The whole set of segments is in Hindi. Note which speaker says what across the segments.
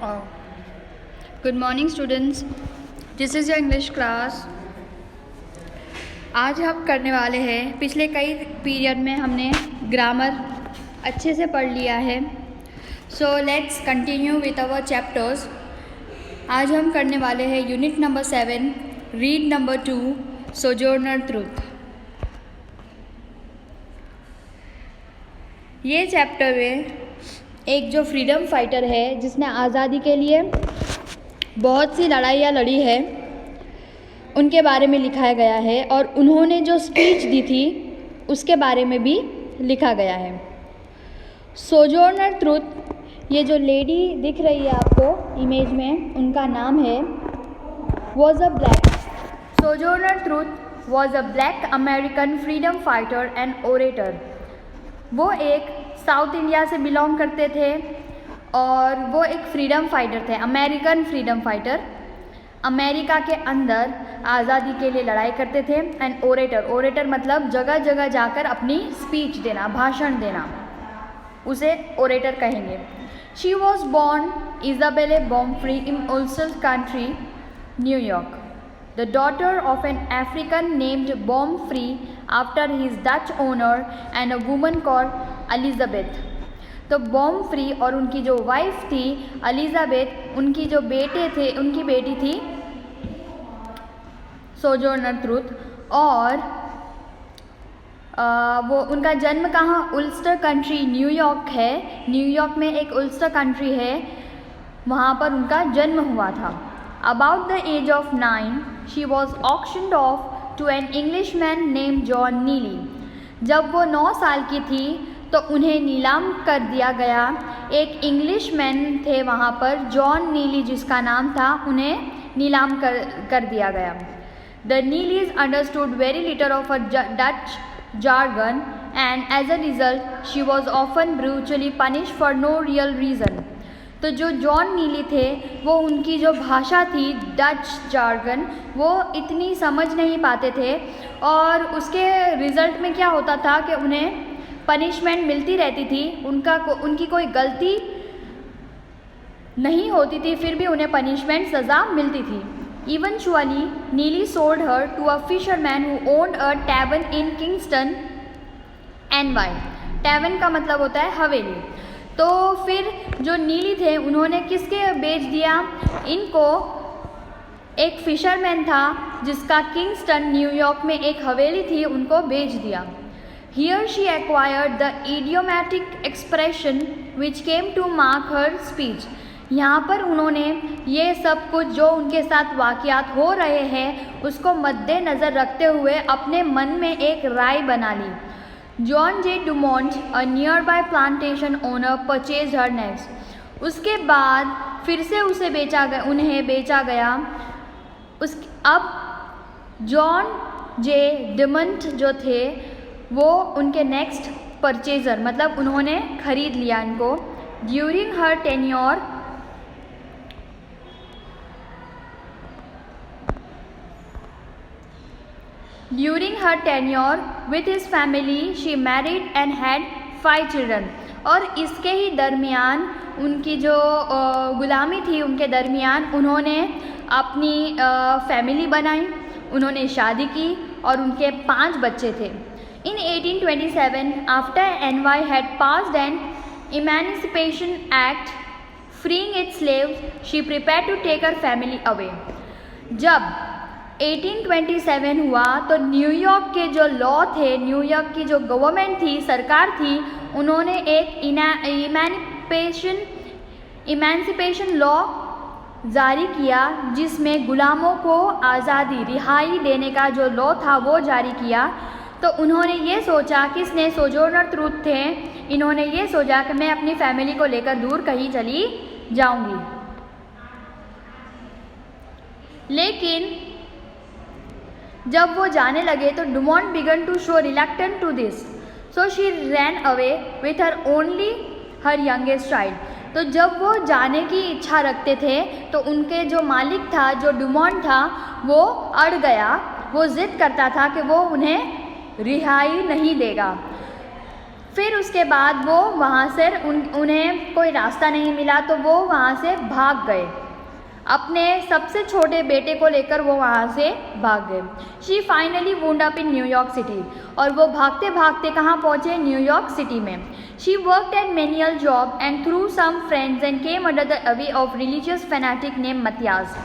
Speaker 1: Good morning students, this is your English class. आज हम करने वाले हैं, पिछले कई पीरियड में हमने ग्रामर अच्छे से पढ़ लिया है। So let's continue with our chapters. आज हम करने वाले हैं unit number 7, read number 2, Sojourner Truth. ये चैप्टर में एक जो फ्रीडम फाइटर है जिसने आज़ादी के लिए बहुत सी लड़ाइयाँ लड़ी है, उनके बारे में लिखा गया है और उन्होंने जो स्पीच दी थी उसके बारे में भी लिखा गया है। सोजोर्नर ट्रूथ, ये जो लेडी दिख रही है आपको इमेज में, उनका नाम है Sojourner Truth was a black American freedom fighter and orator. वो एक साउथ इंडिया से बिलोंग करते थे और वो एक फ्रीडम फाइटर थे, अमेरिकन फ्रीडम फाइटर। अमेरिका के अंदर आज़ादी के लिए लड़ाई करते थे। एंड ओरेटर मतलब जगह जगह जाकर अपनी स्पीच देना, भाषण देना, उसे ओरेटर कहेंगे। She was born Isabella Baumfree in Ulster county, न्यूयॉर्क, the daughter of an African named Bomfrey after his Dutch owner and a woman called Elizabeth। तो बॉम्फ्री और उनकी जो वाइफ थी एलिजाबेथ, उनकी जो बेटे थे, उनकी बेटी थी सोजोर्नर ट्रूथ। और वो उनका जन्म कहाँ, उल्स्टर कंट्री, न्यूयॉर्क है। न्यूयॉर्क में एक उल्स्टर कंट्री है, वहाँ पर उनका जन्म हुआ था। About the age of 9, she was auctioned off to an Englishman named John Neely। जब वो 9 साल की थी तो उन्हें नीलाम कर दिया गया। एक इंग्लिशमैन थे वहाँ पर, जॉन नीली जिसका नाम था, उन्हें नीलाम कर दिया गया। The Neelys understood very little of a Dutch jargon and as a result she was often brutally punished for no real reason। तो जो जॉन नीली थे वो उनकी जो भाषा थी डच जार्गन, वो इतनी समझ नहीं पाते थे और उसके रिज़ल्ट में क्या होता था कि उन्हें पनिशमेंट मिलती रहती थी। उनकी कोई गलती नहीं होती थी, फिर भी उन्हें पनिशमेंट, सज़ा मिलती थी। Eventually Neely sold her to a fisherman who owned a tavern in Kingston NY। Tavern का मतलब होता है हवेली। तो फिर जो नीली थे उन्होंने किसके बेच दिया इनको, एक फिशरमैन था जिसका किंगस्टन न्यूयॉर्क में एक हवेली थी, उनको बेच दिया। Here she acquired the idiomatic expression which came to mark her speech. यहाँ पर उन्होंने ये सब कुछ जो उनके साथ वाक़यात हो रहे हैं उसको मद्देनज़र रखते हुए अपने मन में एक राय बना ली। John J Dumont, a nearby plantation owner, purchase her next. उसके बाद फिर से उन्हें बेचा गया। अब जॉन जे डुमोंट जो थे वो उनके नेक्स्ट परचेजर, मतलब उन्होंने खरीद लिया इनको। During her tenure with his family she married and had 5 children। और इसके ही दरमियान उनकी जो गुलामी थी, उनके दरमियान उन्होंने अपनी फैमिली बनाई, उन्होंने शादी की और उनके 5 बच्चे थे। In 1827, after NY had passed an Emancipation Act freeing its slaves, she prepared to take her family away। जब 1827 हुआ तो न्यूयॉर्क के जो लॉ थे, न्यूयॉर्क की जो गवर्नमेंट थी, सरकार थी, उन्होंने एक इमेंसिपेशन लॉ जारी किया जिसमें गुलामों को आज़ादी, रिहाई देने का जो लॉ था वो जारी किया। तो उन्होंने ये सोचा, किसने, सोजोर्नर ट्रूथ थे, इन्होंने ये सोचा कि मैं अपनी फैमिली को लेकर दूर कहीं चली जाऊंगी। लेकिन जब वो जाने लगे तो Dumont began to show reluctant to this, so she ran away with her youngest child. तो जब वो जाने की इच्छा रखते थे तो उनके जो मालिक था, जो डुमोंट था, वो अड़ गया। वो ज़िद करता था कि वो उन्हें रिहाई नहीं देगा। फिर उसके बाद वो वहाँ से उन्हें कोई रास्ता नहीं मिला तो वो वहाँ से भाग गए, अपने सबसे छोटे बेटे को लेकर वो वहाँ से भाग गए। She finally wound up in New York city, और वो भागते भागते कहाँ पहुँचे, न्यूयॉर्क सिटी में। She worked at manual job and through some friends and came under the away of religious fanatic name Matthias.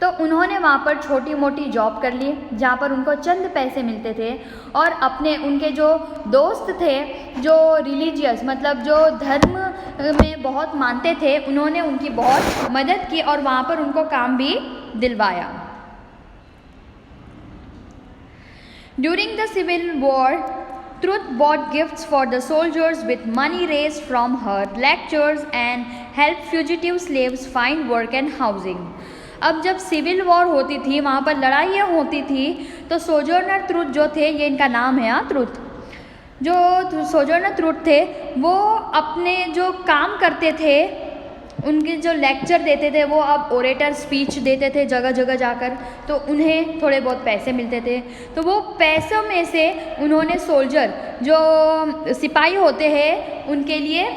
Speaker 1: तो उन्होंने वहाँ पर छोटी मोटी जॉब कर ली जहाँ पर उनको चंद पैसे मिलते थे, और अपने उनके जो दोस्त थे जो रिलीजियस मतलब जो धर्म में बहुत मानते थे, उन्होंने उनकी बहुत मदद की और वहाँ पर उनको काम भी दिलवाया। During the civil war Truth bought gifts for the soldiers with money raised from her lectures and help fugitive slaves find work and housing. अब जब सिविल वॉर होती थी, वहाँ पर लड़ाइयाँ होती थी, तो सोजर्नर ट्रुथ जो थे, ये इनका नाम है ट्रुथ, जो सोजर्नर ट्रुथ थे वो अपने जो काम करते थे, उनके जो लेक्चर देते थे, वो अब ओरेटर स्पीच देते थे जगह जगह जाकर, तो उन्हें थोड़े बहुत पैसे मिलते थे। तो वो पैसों में से उन्होंने सोल्जर जो सिपाही होते हैं उनके लिए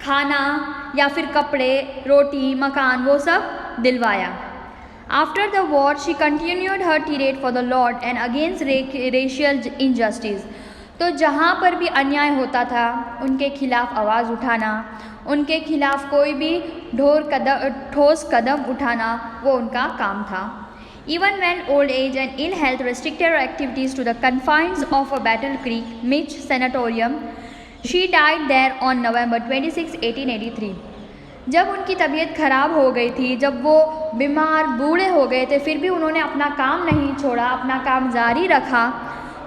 Speaker 1: खाना या फिर कपड़े, रोटी, मकान, वो सब दिलवाया। After the war she continued her tirade for the Lord and against racial injustice. तो जहाँ पर भी अन्याय होता था उनके खिलाफ आवाज़ उठाना, उनके खिलाफ कोई भी ठोस कदम उठाना, वो उनका काम था। Even when old age and ill health restricted her activities to the confines of a Battle Creek Mitch Sanatorium, she died there on November 26, 1883. जब उनकी तबीयत ख़राब हो गई थी, जब वो बीमार बूढ़े हो गए थे, फिर भी उन्होंने अपना काम नहीं छोड़ा, अपना काम जारी रखा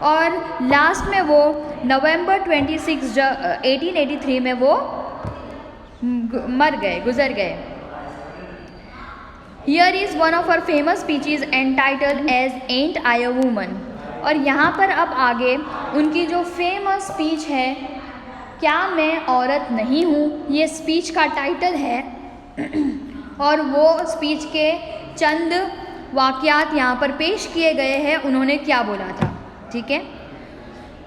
Speaker 1: और लास्ट में वो नवंबर 26, 1883 में वो गुजर गए। Here is one of her famous speeches entitled as Ain't I a Woman। और यहाँ पर अब आगे उनकी जो फेमस स्पीच है, क्या मैं औरत नहीं हूँ, ये स्पीच का टाइटल है और वो स्पीच के चंद वाक़यात यहाँ पर पेश किए गए हैं, उन्होंने क्या बोला था। ठीक है,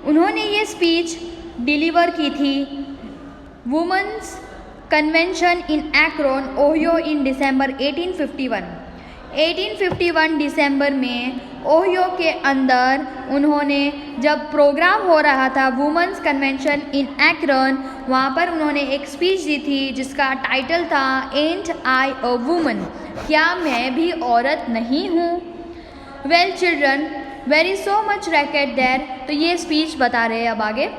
Speaker 1: उन्होंने ये स्पीच डिलीवर की थी women's convention in Ekron, Ohio इन दिसंबर 1851। 1851 दिसंबर में ओहियो के अंदर उन्होंने जब प्रोग्राम हो रहा था वुमेन्स कन्वेंशन इन एक्रोन, वहाँ पर उन्होंने एक स्पीच दी थी जिसका टाइटल था एंट आई अ वुमन, क्या मैं भी औरत नहीं हूँ। Well children where is so much racket there, तो ये स्पीच बता रहे हैं अब आगे।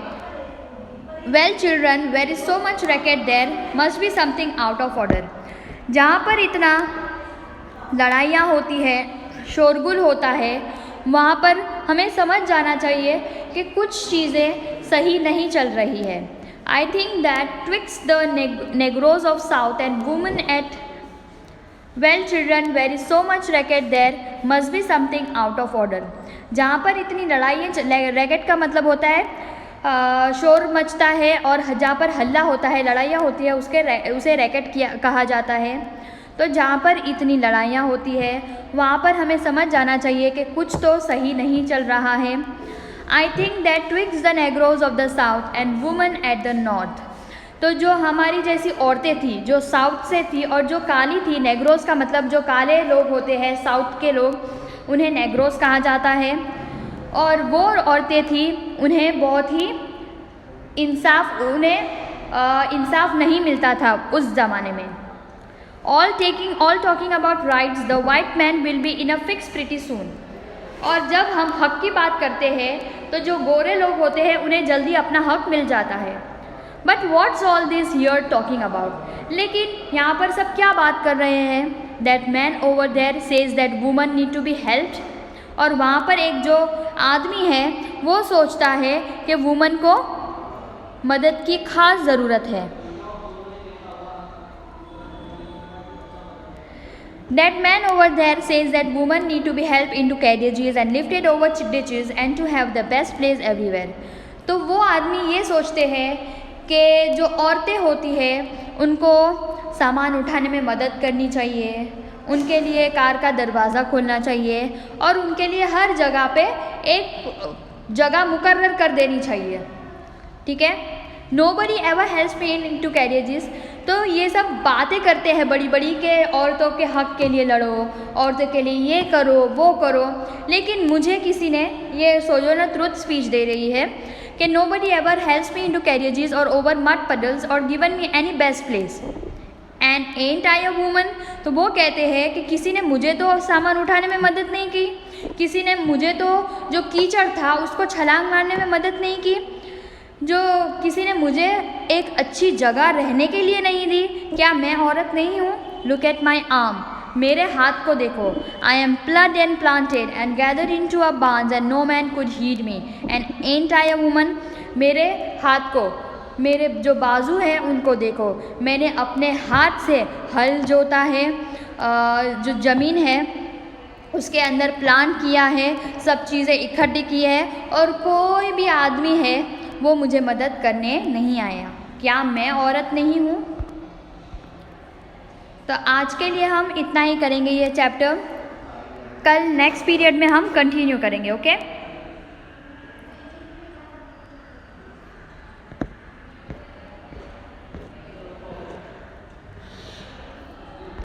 Speaker 1: Well children where is so much racket there must be something out of order. जहाँ पर इतना लड़ाइयाँ होती है, शोरगुल होता है, वहाँ पर हमें समझ जाना चाहिए कि कुछ चीज़ें सही नहीं चल रही है। I think that twixt the negroes of South and women at well children where is so much racket there must be something out of order. जहाँ पर इतनी लड़ाइयाँ, रैकेट का मतलब होता है शोर मचता है, और जहाँ पर हल्ला होता है, लड़ाइयाँ होती है, उसे रैकेट कहा जाता है। तो जहाँ पर इतनी लड़ाइयाँ होती है वहाँ पर हमें समझ जाना चाहिए कि कुछ तो सही नहीं चल रहा है। I think that twixt the negroes of the South and women at the North. तो जो हमारी जैसी औरतें थी जो साउथ से थी और जो काली थी, नेग्रोज का मतलब जो काले लोग होते हैं साउथ के लोग, उन्हें नेग्रोज कहा जाता है। और वो औरतें थी उन्हें बहुत ही इंसाफ नहीं मिलता था उस ज़माने में। All talking about rights, the white man will be in a fix pretty soon। और जब हम हक की बात करते हैं तो जो गोरे लोग होते हैं उन्हें जल्दी अपना हक मिल जाता है। But what's all this here talking about? लेकिन यहाँ पर सब क्या बात कर रहे हैं? That man over there says that women need to be helped। और वहाँ पर एक जो आदमी है वो सोचता है कि वुमन को मदद की खास ज़रूरत है। That man over there says that women need to be helped into carriages and lifted over ditches and to have the best place everywhere। तो वो आदमी ये सोचते हैं कि जो औरतें होती हैं उनको सामान उठाने में मदद करनी चाहिए, उनके लिए कार का दरवाज़ा खोलना चाहिए और उनके लिए हर जगह पे एक जगह मुकर्रर कर देनी चाहिए। ठीक है, nobody ever helps me into carriages. तो ये सब बातें करते हैं बड़ी बड़ी के औरतों के हक़ के लिए लड़ो, औरतों के लिए ये करो वो करो, लेकिन मुझे किसी ने, ये सोजोनर ट्रुथ स्पीच दे रही है कि nobody ever helps me into carriages और ओवर मड पडल्स और given me any best place and ain't I a woman. तो वो कहते हैं कि किसी ने मुझे तो सामान उठाने में मदद नहीं की, किसी ने मुझे तो जो कीचड़ था उसको छलांग मारने में मदद नहीं की, जो किसी ने मुझे एक अच्छी जगह रहने के लिए नहीं दी। क्या मैं औरत नहीं हूँ? लुक एट माई आर्म, मेरे हाथ को देखो। I am plowed and planted and gathered into a barns and no man could head me and ain't I a woman. मेरे हाथ को, मेरे जो बाजू हैं उनको देखो, मैंने अपने हाथ से हल जोता है, जो ज़मीन है उसके अंदर प्लांट किया है, सब चीज़ें इकट्ठी की है, और कोई भी आदमी है वो मुझे मदद करने नहीं आया। क्या मैं औरत नहीं हूँ? तो आज के लिए हम इतना ही करेंगे ये चैप्टर, कल नेक्स्ट पीरियड में हम कंटिन्यू करेंगे। ओके।